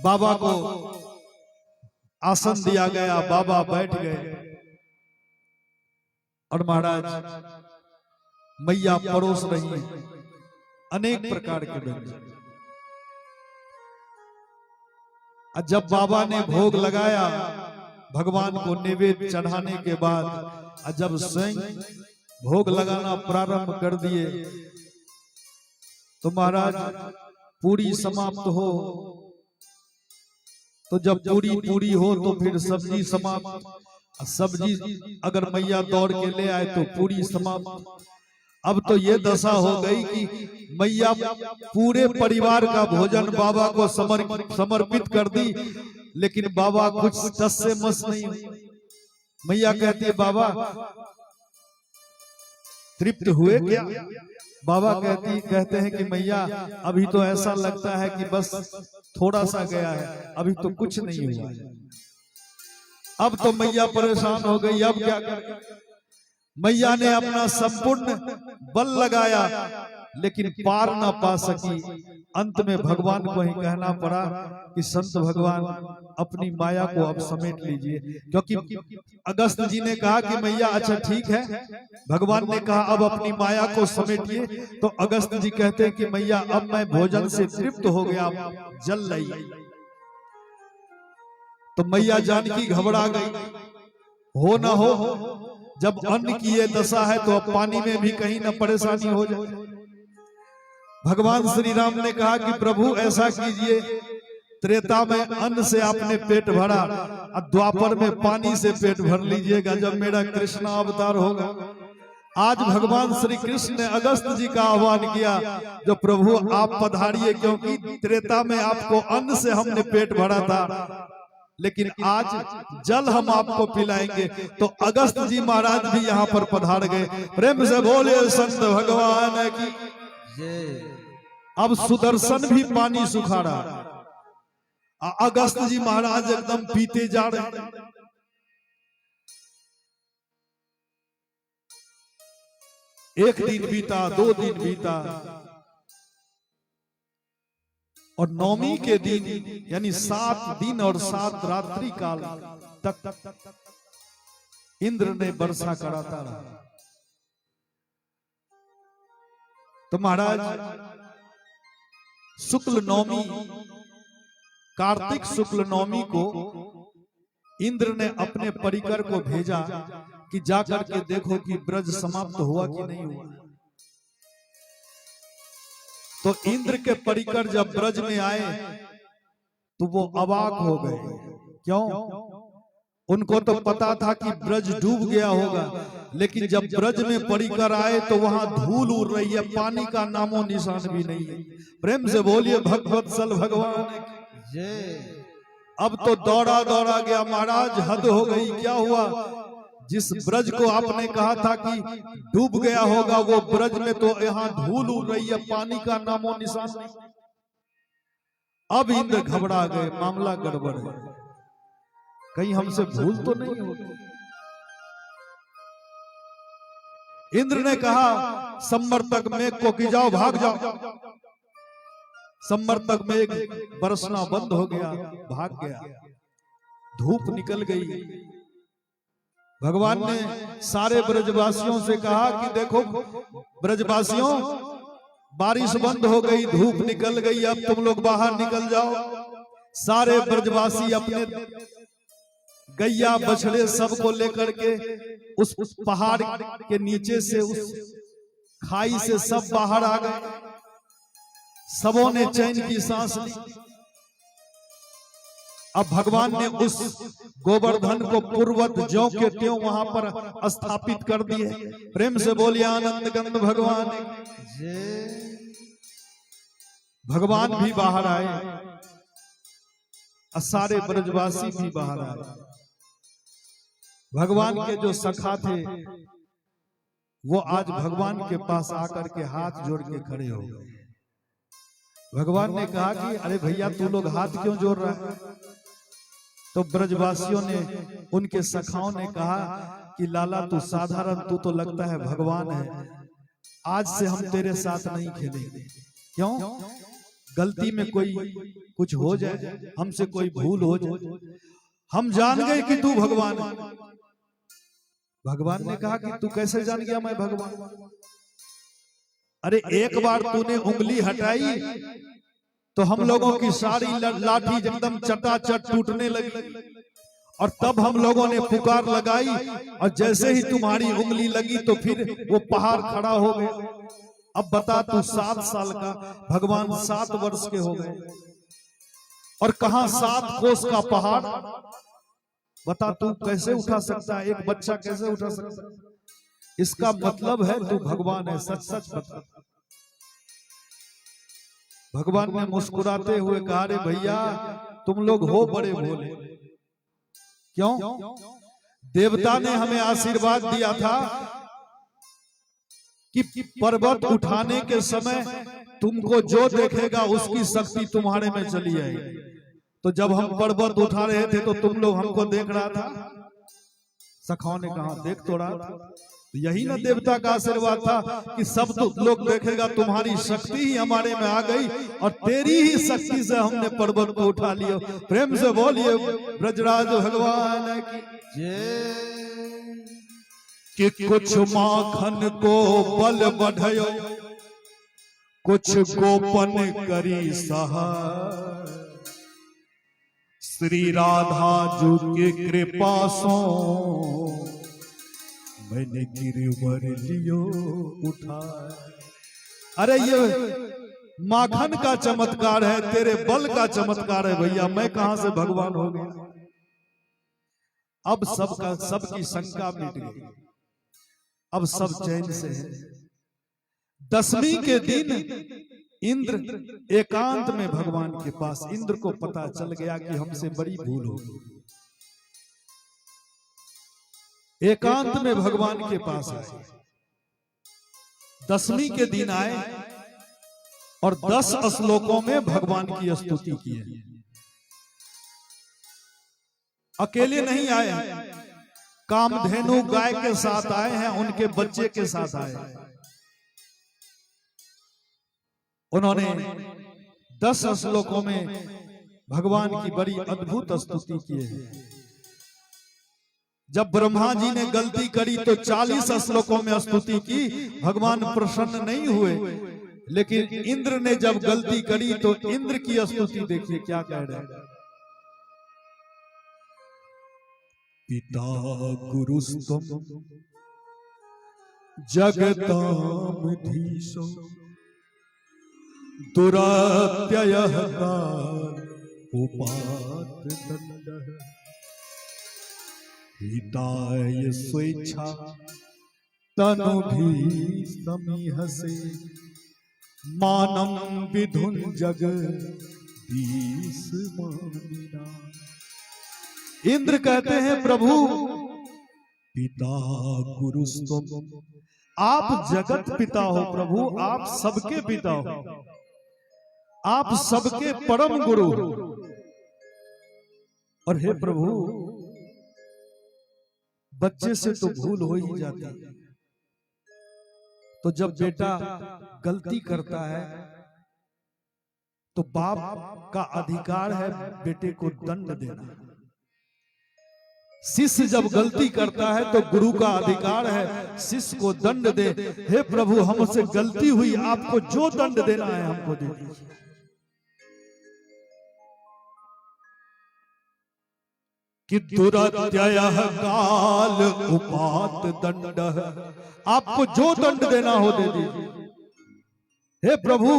बाबा को आसन दिया गया, बाबा बैठ गए और महाराज मैया परोस रही है अनेक प्रकार के व्यंजन। जब बाबा ने भोग लगाया भगवान को नैवेद्य चढ़ाने के बाद, जब स्वयं भोग लगाना प्रारंभ कर दिए तो महाराज पूरी समाप्त हो, तो जब पूरी पूरी हो तो फिर सब्जी समाप्त, सब्जी अगर मैया दौड़ के ले आए तो पूरी समाप्त। अब तो ये दशा हो गई कि मैया पूरे परिवार का भोजन बाबा को समर्पित कर दी, लेकिन बाबा कुछ टस से मस नहीं। मैया कहती है बाबा तृप्त हुए क्या? बाबा कहते हैं कि मैया अभी तो ऐसा लगता है कि बस थोड़ा सा गया है, अभी तो कुछ नहीं हुआ है। अब तो मैया परेशान हो गई, अब क्या करें? मैया ने अपना संपूर्ण बल लगाया लेकिन पार ना पा सकी। अंत में भगवान को ही कहना पड़ा कि संत भगवान अपनी माया को अब समेट लीजिए, क्योंकि अगस्त जी ने कहा कि मैया अच्छा ठीक है, भगवान ने कहा अब अपनी माया को समेटिए, तो अगस्त जी कहते हैं कि मैया अब मैं भोजन से तृप्त हो गया, जल रही। तो मैया जानकी घबरा गई, हो ना हो जब अन्न की ये दशा है तो अब पानी में भी कहीं ना परेशानी हो जाए। भगवान श्री राम ने कहा कि प्रभु ऐसा कीजिए, त्रेता में अन्न से आपने पेट भरा, अब द्वापर में पानी से पेट भर लीजिएगा जब मेरा कृष्ण अवतार होगा। आज भगवान श्री कृष्ण ने अगस्त जी का आह्वान किया, जो प्रभु आप पधारिए, क्योंकि त्रेता में आपको अन्न से हमने पेट भरा था, लेकिन आज जल हम आपको पिलाएंगे। तो अगस्त जी महाराज भी यहाँ पर पधार गए। प्रेम से बोले संत भगवान की। अब सुदर्शन भी पानी सुखा रहा, अगस्त जी महाराज एकदम पीते जा रहे। एक दिन बीता, 2 दिन बीता, और नौमी के दिन यानी 7 दिन और 7 रात्रि काल तक इंद्र ने वर्षा कराता रहा। तो महाराज शुक्ल नौमी, कार्तिक शुक्ल नौमी को इंद्र ने अपने परिकर को भेजा कि जाकर के देखो कि ब्रज समाप्त हुआ कि नहीं हुआ। तो इंद्र के परिकर जब ब्रज में आए तो वो अवाक हो गए। क्यों? उनको तो पता था कि ब्रज डूब गया होगा, लेकिन जब ब्रज में परिकर आए तो वहां धूल उड़ रही है, पानी का नामो निशान भी नहीं है। प्रेम से बोलिए भगवत्सल भगवान। अब तो दौड़ा दौड़ा गया महाराज, हद हो गई। क्या हुआ? जिस ब्रज को आपने कहा था कि डूब गया होगा, वो ब्रज में तो यहाँ धूल उड़ रही है, पानी का नामो निशान नहीं। अब इंद्र घबरा गए, मामला गड़बड़ है, कहीं हमसे भूल तो नहीं होगी। इंद्र ने कहा सम्मर्तक मेघ को कि जाओ, भाग जाओ। सम्मर्तक मेघ बरसना बंद हो गया, भाग गया, धूप निकल गई। भगवान ने सारे ब्रजवासियों से कहा कि देखो ब्रजवासियों, बारिश बंद हो गई, धूप निकल गई, अब तुम लोग बाहर निकल जाओ। सारे ब्रजवासी अपने गैया बछड़े सबको लेकर के उस पहाड़ के नीचे से, उस खाई से सब बाहर आ गए। सबों ने चैन की सांस ली। अब भगवान ने उस गोवर्धन को पूर्वत ज्यों के त्यों वहां पर स्थापित कर दिए। प्रेम से बोलिए आनंद गंध भगवान। भगवान भी बाहर आए, सारे ब्रजवासी भी बाहर आए। भगवान के जो सखा थे वो आज भगवान के पास आकर के हाथ जोड़ के खड़े हो गए। भगवान ने कहा कि अरे भैया तू लोग हाथ क्यों जोड़ रहा है? तो ब्रजवासियों ने, उनके सखाओं ने कहा कि लाला तू साधारण, तू तो लगता है भगवान है, आज से हम तेरे साथ नहीं खेलेंगे। क्यों? गलती में कोई कुछ हो जाए, हमसे कोई भूल हो जाए, हम जान गए कि तू भगवान है। भगवान ने कहा कि तू कैसे जान गया मैं भगवान? अरे एक बार तूने उंगली हटाई तो हम लोगों की सारी लाठी एकदम चटाचट टूटने लगी, और तब हम लोगों ने पुकार लगाई, और जैसे ही तुम्हारी उंगली लगी तो फिर वो पहाड़ खड़ा हो गया। अब बता, तू 7 साल का, भगवान 7 वर्ष के हो गए, और कहां 7 कोस का पहाड़? बता तू कैसे उठा सकता है? एक बच्चा कैसे उठा सकता है? इसका मतलब है तू भगवान है। सच सच बता। भगवान ने मुस्कुराते हुए कहा, रे भैया तुम लोग हो बड़े भोले। क्यों? देवता ने हमें आशीर्वाद दिया था कि पर्वत उठाने के समय तुमको जो देखेगा उसकी शक्ति तुम्हारे में चली आएगी। तो जब हम पर्वत उठा रहे थे तो तुम लोग हमको देख रहा था? सखाओं ने कहा देख तो रहा था। यही ना देवता का आशीर्वाद था कि सब लोग देखेगा, तुम्हारी शक्ति ही हमारे में आ गई, और तेरी ही शक्ति से हमने पर्वत को उठा लिया। प्रेम से बोलिए ब्रजराज भगवान की जय। कि कुछ माखन को बल बढ़यो, कुछ गोपन करी सहाय, श्री राधा जू के कृपा सो मैंने गिरवर लियो उठाए। अरे ये माखन का चमत्कार है, तेरे बल का चमत्कार है भैया, मैं कहां से भगवान हो गया? अब सबकी शंका मिट गई, अब सब चैन से है। 10वीं के दिन इंद्र एकांत में भगवान के पास, इंद्र को पता चल गया कि हमसे बड़ी भूल हो गई। एकांत में भगवान के पास आए, 10वीं के दिन आए, और 10 श्लोकों में भगवान की स्तुति की है। अकेले नहीं आए, कामधेनु गाय के साथ आए हैं, उनके बच्चे के साथ आए। उन्होंने 10 श्लोकों में भगवान की बड़ी अद्भुत स्तुति की है। जब ब्रह्मा जी ने गलती करी तो 40 श्लोकों में स्तुति की, भगवान प्रसन्न नहीं हुए। लेकिन इंद्र ने जब गलती करी तो इंद्र की स्तुति देखिए क्या कह रहे हैं। पिता गुरुस्तम जगतामधीशो दुरात्ययः काल उपात दंडः, हिताय स्वेच्छा तनु भी समीहसे, मानम विधुन जगदीश मानिना। इंद्र कहते हैं प्रभु पिता गुरुस्तम, आप जगत पिता हो प्रभु, आप सबके पिता हो, आप सबके परम गुरु हो। और हे प्रभु बच्चे से तो भूल हो ही जाती है, तो जब बेटा गलती करता है तो बाप का अधिकार है बेटे को दंड देना। शिष्य जब गलती करता है तो गुरु का अधिकार है शिष्य को दंड दे। हे प्रभु हमसे गलती हुई, आपको जो दंड देना है हमको दे दीजिए। कि दुरात्ययः काल उपात दंडः, आपको जो दंड देना हो दे दीजिए। हे प्रभु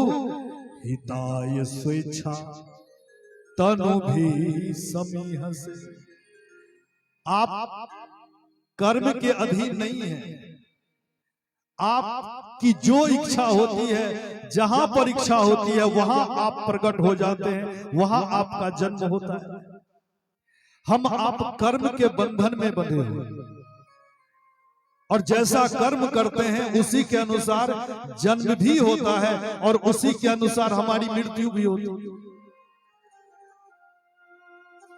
हिताय स्वेच्छा तनु भी समीहसे, आप कर्म के अधीन नहीं है, आपकी जो इच्छा होती है, जहां पर इच्छा होती है वहां आप प्रकट हो जाते हैं, वहां आपका जन्म होता है। हम आप कर्म के बंधन में बंधे हुए, और जैसा कर्म करते हैं उसी के अनुसार जन्म भी होता है, और उसी के अनुसार हमारी मृत्यु भी होती है।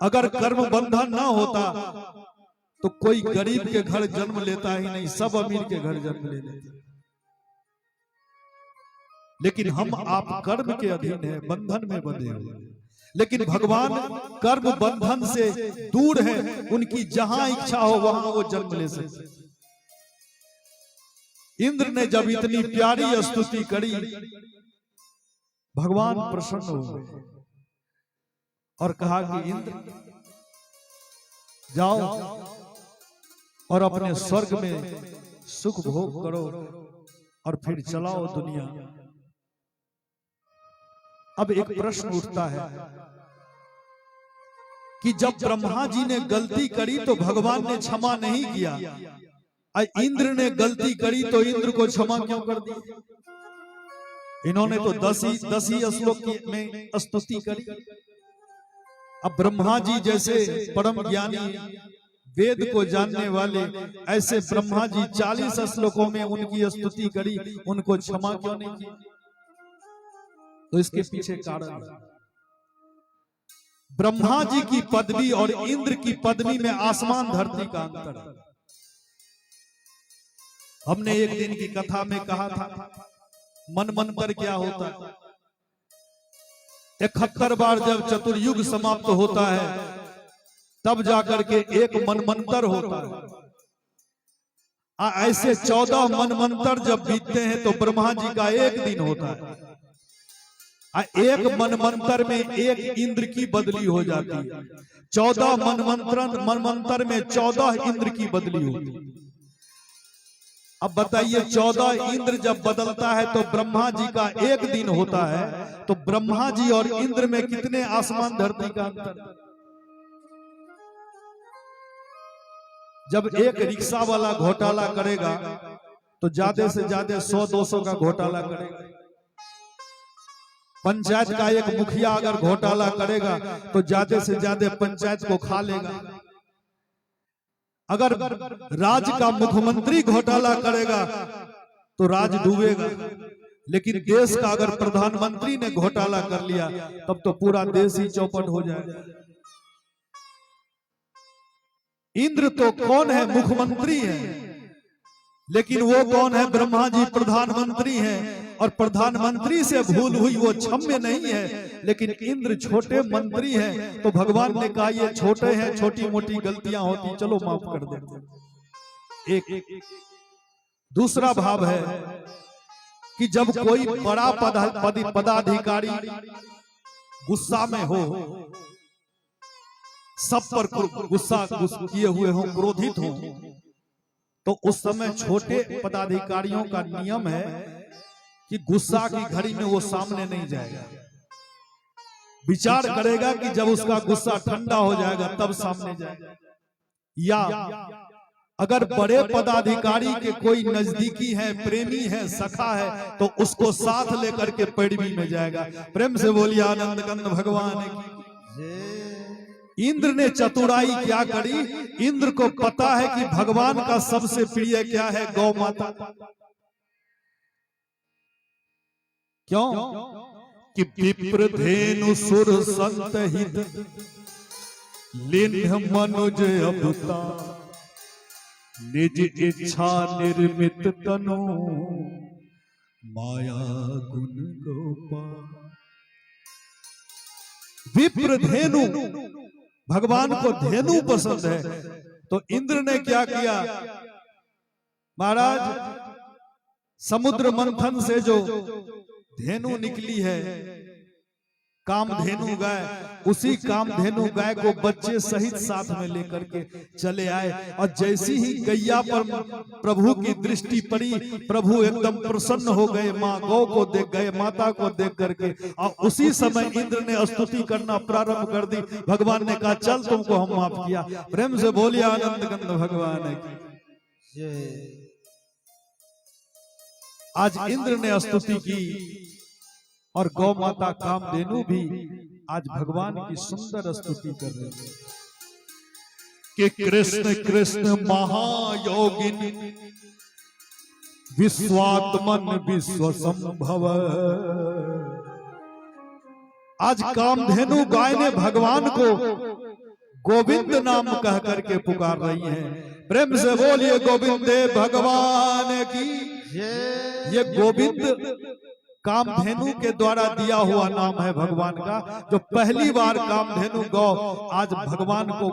अगर कर्म बंधन ना होता तो कोई गरीब के घर जन्म लेता ही नहीं, सब अमीर के घर जन्म ले लेते। लेकिन हम आप कर्म के अधीन है, बंधन में बंधे हुए। लेकिन भगवान कर्म बंधन से दूर है, उनकी जहां इच्छा हो वहां वो जन्म ले सकते। इंद्र ने जब इतनी प्यारी स्तुति करी, भगवान प्रसन्न हो गए और कहा कि इंद्र जाओ और अपने स्वर्ग में सुख भोग करो और फिर चलाओ दुनिया। अब एक प्रश्न उठता है कि जब ब्रह्मा जी ने गलती करी तो भगवान ने क्षमा नहीं किया, इंद्र ने गलती करी तो इंद्र को क्षमा क्यों कर दी? इन्होंने तो 10 ही श्लोक में स्तुति करी। अब ब्रह्मा जी जैसे परम ज्ञानी, वेद को जानने वाले, ऐसे ब्रह्मा जी 40 श्लोकों में उनकी स्तुति करी, उनको क्षमा क्यों नहीं की? तो इसके पीछे कारण, ब्रह्मा जी की पदवी और इंद्र की पदवी में आसमान धरती का अंतर है। हमने एक दिन की कथा में कहा था, मनमंत्र क्या होता है? 71 बार जब चतुर्युग समाप्त होता है तब जाकर के एक मनमंत्र होता है। ऐसे 14 मनमंत्र जब बीतते हैं तो ब्रह्मा जी का एक दिन होता है। एक मनमंत्र में एक इंद्र की बदली हो जाती है। 14 मनमंत्र में 14 इंद्र की बदली होती है। अब बताइए, 14 इंद्र जब बदलता है तो ब्रह्मा जी का एक दिन होता है, तो ब्रह्मा जी और इंद्र में कितने आसमान धरती का अंतर? जब एक रिक्शा वाला घोटाला करेगा तो ज्यादा से ज्यादा 100-200 का घोटाला करेगा। पंचायत का एक मुखिया अगर घोटाला करेगा तो ज्यादा से ज्यादा पंचायत को खा लेगा। अगर राज्य का मुख्यमंत्री घोटाला करेगा तो राज्य डूबेगा। लेकिन देश का अगर प्रधानमंत्री ने घोटाला कर लिया तब तो पूरा देश ही चौपट हो जाएगा। इंद्र तो कौन है? मुख्यमंत्री है। लेकिन वो कौन है? ब्रह्मा जी प्रधानमंत्री हैं, और प्रधानमंत्री से भूल हुई वो क्षम्य नहीं है। लेकिन इंद्र छोटे मंत्री हैं, तो भगवान ने कहा ये छोटे हैं, छोटी मोटी गलतियां होती, चलो माफ कर देते। एक दूसरा भाव है कि जब कोई बड़ा पदाधिकारी गुस्सा में हो, सब पर गुस्सा किए हुए हो, क्रोधित हो, तो उस समय छोटे पदाधिकारियों का नियम है कि गुस्सा की घड़ी में वो सामने नहीं जाएगा, विचार करेगा कि जब उसका गुस्सा ठंडा हो जाएगा तब सामने जाएगा। या अगर बड़े पदाधिकारी के कोई नजदीकी है, प्रेमी है, सखा है, तो उसको साथ लेकर के पैरवी में जाएगा। प्रेम से बोलिए आनंद कंद भगवान की। इंद्र ने चतुराई क्या करी? इंद्र को पता है कि भगवान का सबसे प्रिय क्या है? गौ माता। क्यों? कि विप्र धेनु सुर संत हित लिन्ह मनुज अवतार, निज इच्छा निर्मित तनु माया गुण गोपाल। विप्र धेनु, भगवान को धेनु पसंद है, तो इंद्र ने क्या किया? महाराज, समुद्र मंथन से जो धेनु निकली है, कामधेनु गाय, उसी कामधेनु गाय को बच्चे सहित साथ में लेकर के चले आए। और जैसी ही गैया पर प्रभु की दृष्टि पड़ी, प्रभु एकदम प्रसन्न हो गए, माँ गौ को देख गए, माता को देख करके। और उसी समय इंद्र ने स्तुति करना प्रारंभ कर दी। भगवान ने कहा चल तुमको हम माफ किया। प्रेम से बोलिए आनंद कंद भगवान की। आज इंद्र ने स्तुति की और गौ माता कामधेनु भी आज भगवान की सुंदर स्तुति कर रहे हैं कि कृष्ण कृष्ण महायोगिनी विश्वात्मन विश्व संभव। आज कामधेनु गाय ने भगवान को गोविंद नाम कह करके पुकार रही हैं। प्रेम से बोलिए गोविंदे भगवान की। ये गोविंद कामधेनु के द्वारा दिया हुआ नाम है भगवान का। जो पहली बार कामधेनु गौ आज भगवान को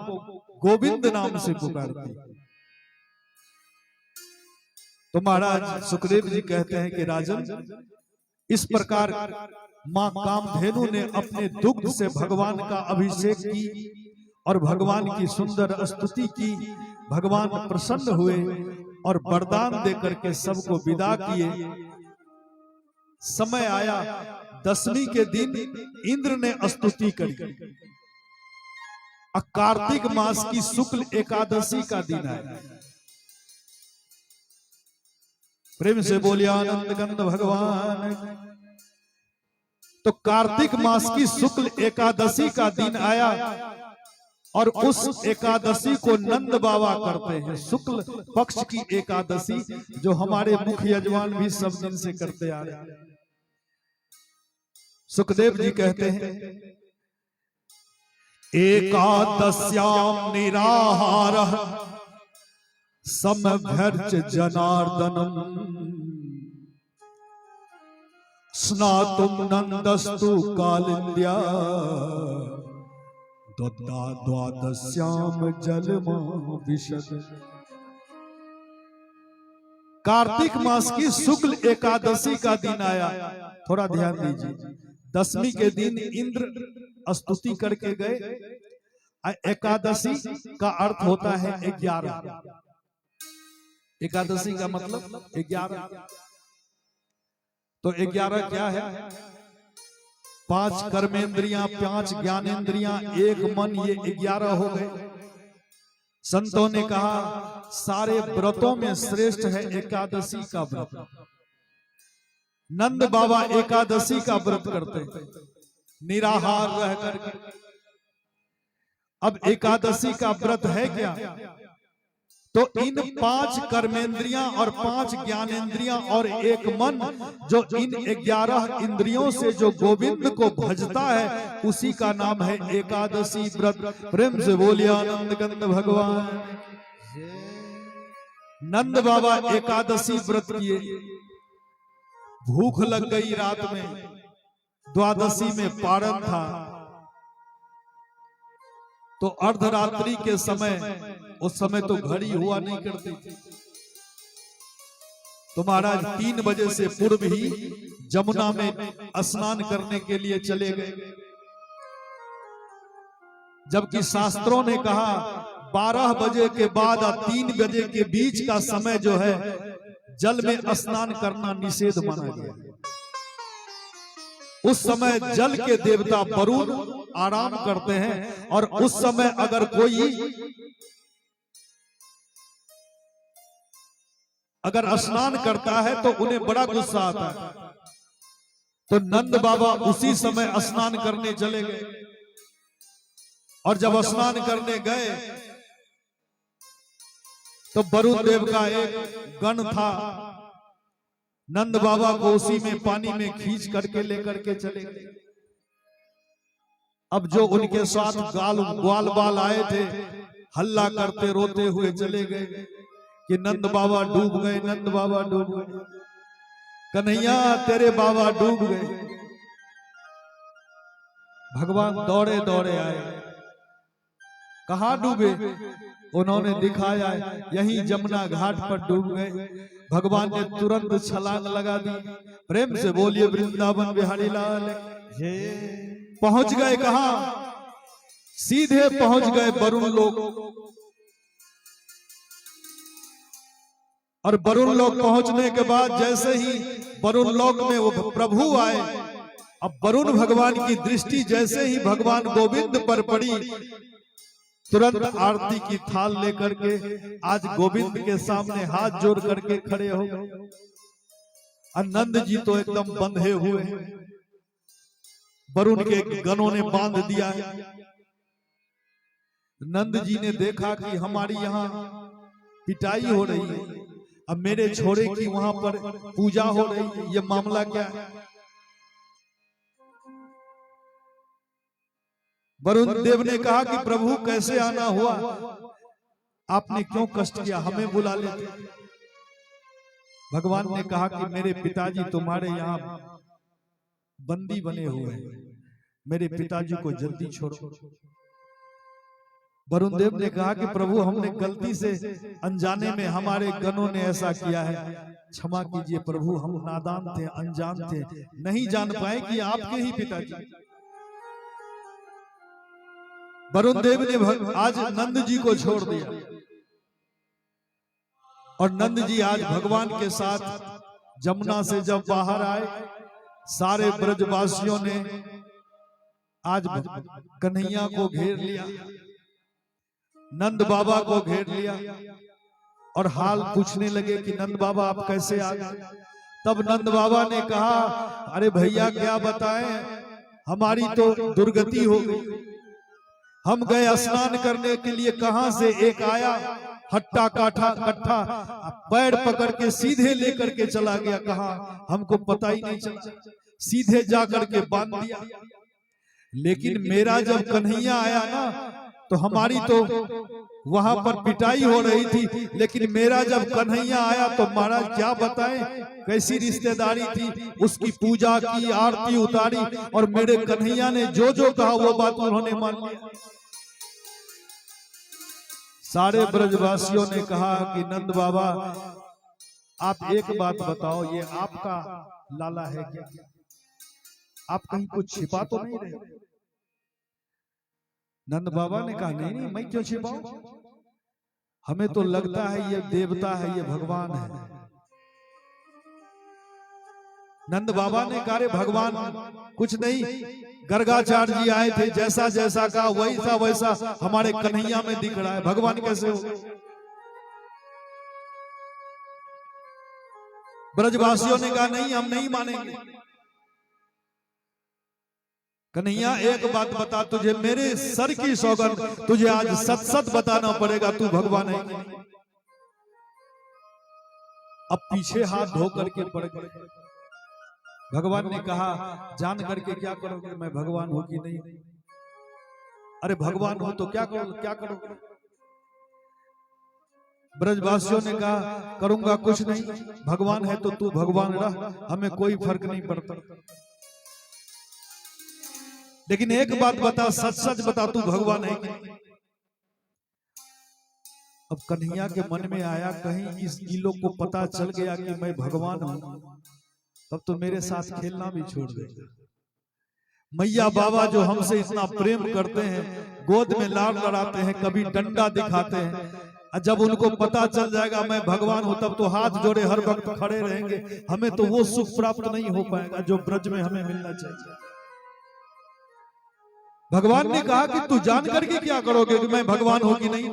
गोविंद नाम से पुकारती। तो महाराज सुखदेव जी कहते हैं कि राजन, इस प्रकार मां कामधेनु ने अपने दुग्ध से भगवान का अभिषेक की और भगवान की सुंदर स्तुति की। भगवान प्रसन्न हुए और वरदान देकर के सबको विदा किए। समय आया, दशमी के दिन इंद्र ने स्तुति करी। कार्तिक मास की शुक्ल एकादशी का दिन आया। प्रेम से बोलिए आनंद कंद भगवान। तो कार्तिक मास की शुक्ल एकादशी का दिन आया और उस एकादशी को नंद बाबा करते हैं। शुक्ल पक्ष की एकादशी जो हमारे मुख्य यजमान भी सब दिन से करते आ रहे हैं। सुखदेव जी कहते हैं, एकादश्याम निराहारः समभ्यर्च जनार्दनम् स्नातुं नंदस्तु कालिंद्या द्वादश्याम जलमा विशद। कार्तिक मास की शुक्ल एकादशी का दिन आया। थोड़ा ध्यान दीजिए। दशमी के दिन इंद्र स्तुति करके गए। एकादशी का अर्थ होता है 11। एकादशी का मतलब 11। तो 11 क्या है? 5 कर्मेंद्रियां, 5 ज्ञानेंद्रियां, 1 मन, ये 11 हो गए। संतों ने कहा सारे व्रतों में श्रेष्ठ है एकादशी का व्रत। नंद बाबा एकादशी का व्रत करते, निराहार रह करके। अब एकादशी का व्रत है क्या? तो इन 5 कर्मेंद्रियां और 5 ज्ञानेंद्रियां और 1 मन, जो इन 11 इंद्रियों से जो गोविंद को भजता है, उसी का नाम है एकादशी व्रत। प्रेम से बोलिए आनंद कंद भगवान। नंद बाबा एकादशी व्रत किए। भूख लग गई रात में, द्वादशी में पारण था। तो अर्धरात्रि के समय, उस समय तो घड़ी हुआ नहीं करती थी, तो महाराज 3 बजे से पूर्व ही जमुना में स्नान करने के लिए चले गए। जबकि शास्त्रों ने कहा 12 बजे के बाद और 3 बजे के बीच का समय जो है जल में स्नान करना निषेध माना गया। उस समय जल के देवता वरुण आराम करते हैं और उस समय अगर कोई स्नान करता है तो उन्हें बड़ा गुस्सा आता है। तो नंद बाबा उसी समय स्नान करने चले गए। और जब स्नान करने गए तो वरुण देव का एक गण था। नंद बाबा को उसी में पानी में खींच करके लेकर के चले गए। अब जो उनके साथ ग्वाल बाल आए थे, हल्ला करते रोते हुए चले गए कि नंद बाबा डूब गए, नंद बाबा डूब गए, कन्हैया तेरे बाबा डूब गए। भगवान दौड़े दौड़े आए। कहाँ डूबे? उन्होंने दिखाया यही जमुना घाट पर डूब गए। भगवान ने तुरंत छलांग लगा दी। प्रेम से बोलिए वृंदावन बिहारी लाल। पहुंच गए कहाँ? सीधे पहुंच गए वरुण लोक। और वरुण लोक पहुंचने के बाद जैसे ही वरुण लोक में वो प्रभु आए, अब वरुण भगवान की दृष्टि जैसे ही भगवान गोविंद पर पड़ी, तुरंत आरती की थाल लेकर के आज गोविंद के सामने हाथ जोड़ करके खड़े हो गए। नंद जी तो एकदम बंधे हुए, वरुण के गणों ने बांध दिया है। नंद जी ने देखा कि हमारी यहाँ पिटाई हो रही है, अब मेरे छोरे की वहां पर पूजा हो रही है, ये मामला क्या है? वरुण देव ने कहा कि प्रभु कैसे आना हुआ, आपने क्यों कष्ट किया, हमें बुला लेते। भगवान ने कहा कि मेरे पिताजी तुम्हारे यहाँ बंदी बने हुए हैं, मेरे पिताजी को जल्दी छोड़ो। वरुण देव ने कहा कि प्रभु हमने गलती से अनजाने में हमारे गणों ने ऐसा किया है, क्षमा कीजिए प्रभु, हम नादान थे, अनजान थे, नहीं जान पाए कि आपके ही पिताजी। वरुण देव ने आज नंद जी को छोड़ दिया और नंद जी आज भगवान के साथ जमुना से जब बाहर आए, सारे ब्रजवासियों ने आज कन्हैया को घेर लिया, नंद बाबा को घेर लिया और हाल पूछने लगे कि नंद बाबा आप कैसे आ गए। तब नंद बाबा ने कहा, अरे भैया क्या बताएं, हमारी तो दुर्गति हो गई। हम गए स्नान करने के लिए, कहां से एक आया हट्टा काठा कट्ठा, पैर पकड़ के सीधे लेकर के चला गया, कहा हमको पता ही नहीं चला, सीधे जाकर के बांध दिया। लेकिन मेरा जब कन्हैया आया ना, तो हमारी तो वहां पर पिटाई हो रही थी, लेकिन मेरा जब कन्हैया आया तो महाराज क्या बताएं कैसी रिश्तेदारी थी, उसकी पूजा की, आरती उतारी और मेरे कन्हैया ने जो जो कहा वो बात उन्होंने मान लिया। सारे ब्रजवासियों ने कहा कि नंद बाबा आप एक बात बताओ, ये आपका लाला है क्या? आप कहीं कुछ छिपा तो नहीं रहे? नंद बाबा ने कहा नहीं नहीं, मैं क्यों छिपाऊं, हमें तो लगता है ये देवता है, ये भगवान है। नंद बाबा ने कहा भगवान कुछ नहीं, गर्गाचार्य जी आए थे, जैसा जैसा कहा वैसा वैसा हमारे कन्हैया में दिख रहा है, भगवान कैसे हो? ब्रजवासियों ने कहा नहीं, हम नहीं मानेंगे। कन्हैया एक बात बता, तुझे मेरे सर की सौगंध, तुझे आज सच सच बताना पड़ेगा, तू भगवान है कि नहीं? अब पीछे हाथ धो करके पड़ गए। भगवान ने कहा जान करके क्या करोगे, मैं भगवान हूं कि नहीं? अरे भगवान हो तो क्या करोगे, क्या करोगे? ब्रजवासियों ने कहा करूंगा कुछ नहीं, भगवान है तो तू भगवान रह, हमें कोई फर्क नहीं पड़ता, लेकिन एक बात बता, सच सच बता, तू भगवान है कि नहीं? अब कन्हैया के मन में आया कहीं इस इन को पता चल गया कि मैं भगवान हूं, तब तो मेरे साथ खेलना भी छोड़ देगा। मैया बाबा जो हमसे इतना प्रेम करते हैं, गोद में लाड लड़ाते हैं, कभी डंडा दिखाते हैं, जब उनको पता चल जाएगा मैं भगवान हूं, तब तो हाथ जोड़े हर वक्त खड़े रहेंगे, हमें तो वो सुख प्राप्त नहीं हो पाएगा जो ब्रज में हमें मिलना चाहिए। भगवान ने कहा कि तू जान करके क्या करोगे कि मैं भगवान हूं कि नहीं?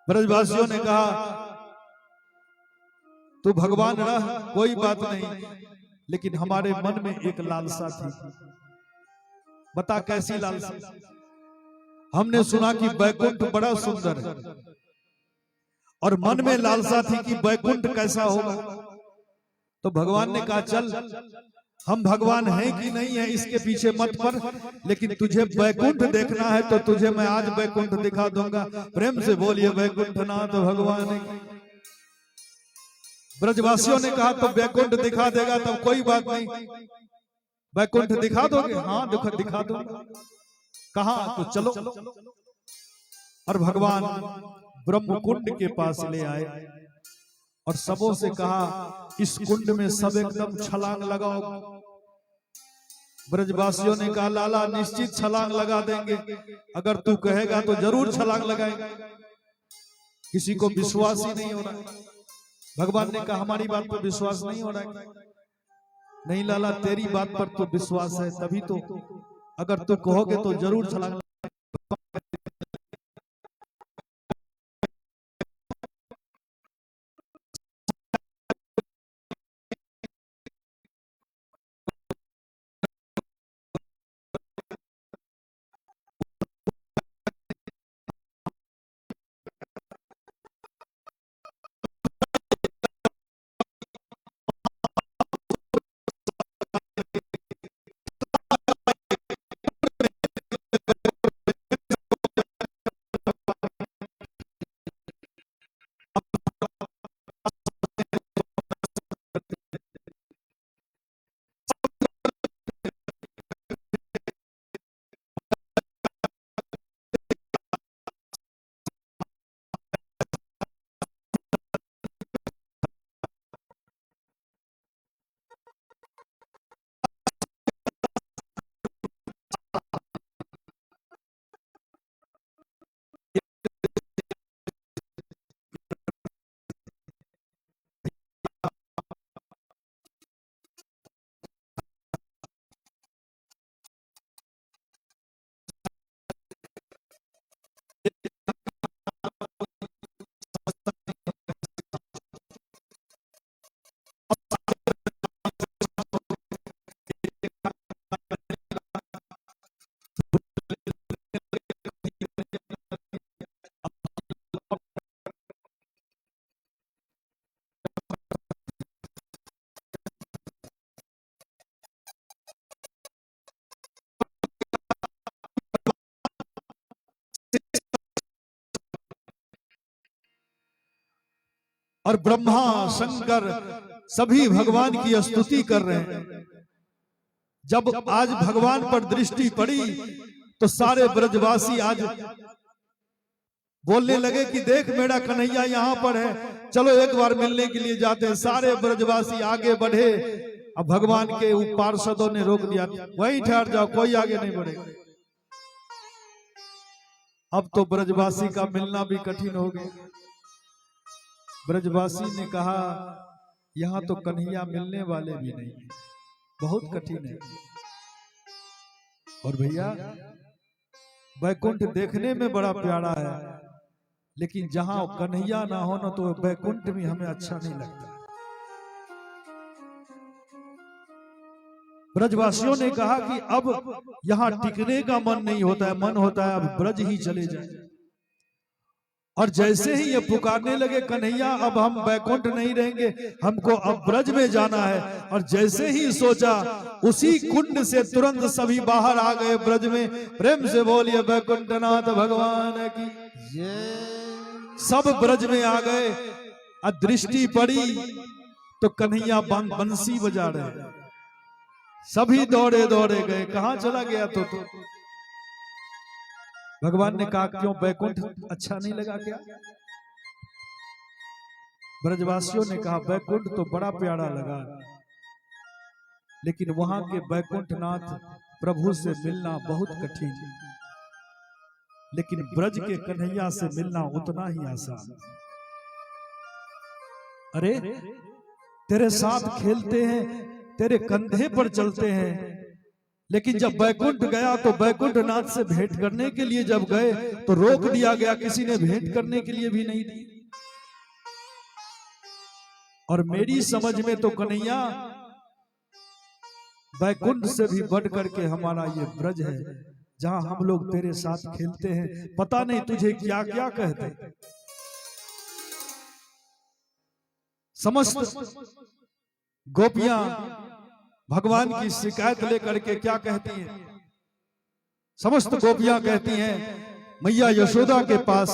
ब्रजवासियों ने कहा तू भगवान रह, कोई बात नहीं, लेकिन हमारे मन में एक लालसा थी। बता कैसी लालसा? हमने सुना कि बैकुंठ बड़ा सुंदर है और मन में लालसा थी कि बैकुंठ कैसा होगा। तो भगवान ने कहा चल, हम भगवान हैं कि नहीं है इसके पीछे मत पड़, लेकिन तुझे बैकुंठ देखना है तो तुझे मैं आज बैकुंठ दिखा दूंगा। प्रेम से बोलिए बैकुंठ नाथ भगवान है। ब्रजवासियों ने कहा तो बैकुंठ दिखा देगा, तब कोई बात नहीं, बैकुंठ दिखा दोगे? हाँ दिखा दूंगा। कहा? तो चलो। और भगवान ब्रह्म कुंड के पास ले आए और सबों से कहा इस कुंड में सब एकदम छलांग लगाओ। ब्रजवासियों ने कहा लाला निश्चित छलांग लगा देंगे, अगर तू कहेगा तो जरूर छलांग लगाएंगे। किसी को विश्वास ही नहीं हो रहा। भगवान ने कहा हमारी बात पर विश्वास नहीं हो रहा है। नहीं लाला तेरी बात पर तो विश्वास है, तभी तो, अगर तू कहोगे तो जरूर छलांग। और ब्रह्मा शंकर सभी भगवान की स्तुति कर रहे हैं। जब आज भगवान पर दृष्टि पड़ी तो सारे ब्रजवासी आज बोलने लगे कि देख मेरा कन्हैया यहाँ पर है, चलो एक बार मिलने के लिए जाते हैं। सारे ब्रजवासी आगे बढ़े। अब भगवान के पार्षदों ने रोक दिया, वहीं ठहर जाओ, कोई आगे नहीं बढ़ेगा। अब तो ब्रजवासी का मिलना भी कठिन हो गया। ब्रजवासी ने कहा यहाँ तो कन्हैया मिलने वाले भी नहीं, बहुत कठिन है। और भैया वैकुंठ देखने में बड़ा प्यारा है, लेकिन जहां कन्हैया ना हो ना तो वैकुंठ भी हमें अच्छा नहीं लगता। ब्रजवासियों ने कहा कि अब यहाँ टिकने का मन नहीं होता है, मन होता है अब ब्रज ही चले जाए। और जैसे ही ये पुकारने लगे कन्हैया अब हम वैकुंठ नहीं रहेंगे, हमको अब ब्रज में जाना है, और जैसे ही सोचा उसी कुंड से तुरंत सभी बाहर आ गए ब्रज में। प्रेम से बोलिए वैकुंठनाथ भगवान की जय। सब ब्रज में आ गए। दृष्टि पड़ी तो कन्हैया बंसी बजा रहे। सभी दौड़े दौड़े गए, कहां चला गया तो भगवान ने कहा क्यों वैकुंठ अच्छा नहीं लगा क्या? ब्रजवासियों ने कहा वैकुंठ तो बड़ा प्यारा लगा, लेकिन वहां के वैकुंठनाथ प्रभु से मिलना बहुत कठिन, लेकिन ब्रज के कन्हैया से मिलना उतना ही आसान। अरे तेरे साथ खेलते हैं, तेरे कंधे पर चलते हैं, लेकिन जब वैकुंठ गया तो वैकुंठनाथ से भेंट करने के लिए जब गए तो रोक दिया गया, किसी ने भेंट करने के लिए भी नहीं दी। और मेरी समझ में तो कन्हैया वैकुंठ से भी बढ़ करके हमारा ये ब्रज है, जहां हम लोग तेरे साथ खेलते हैं, पता नहीं तुझे क्या क्या कहते। समस्त गोपियां भगवान की शिकायत लेकर के क्या कहती हैं? समस्त गोपियां कहती हैं मैया यशोदा के पास।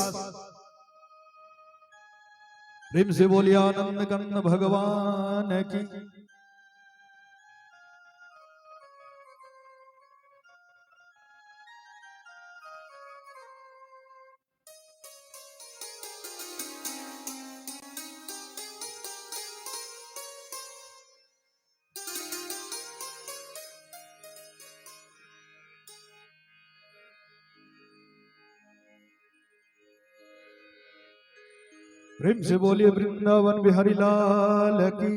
प्रेम से बोलिए आनंद कंद भगवान की। प्रेम से बोलिए वृंदावन बिहारी लाल की।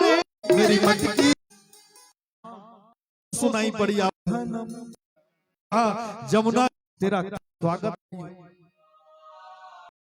रे मेरी मटकी सुनाई पड़ी आप। हाँ जमुना तेरा स्वागत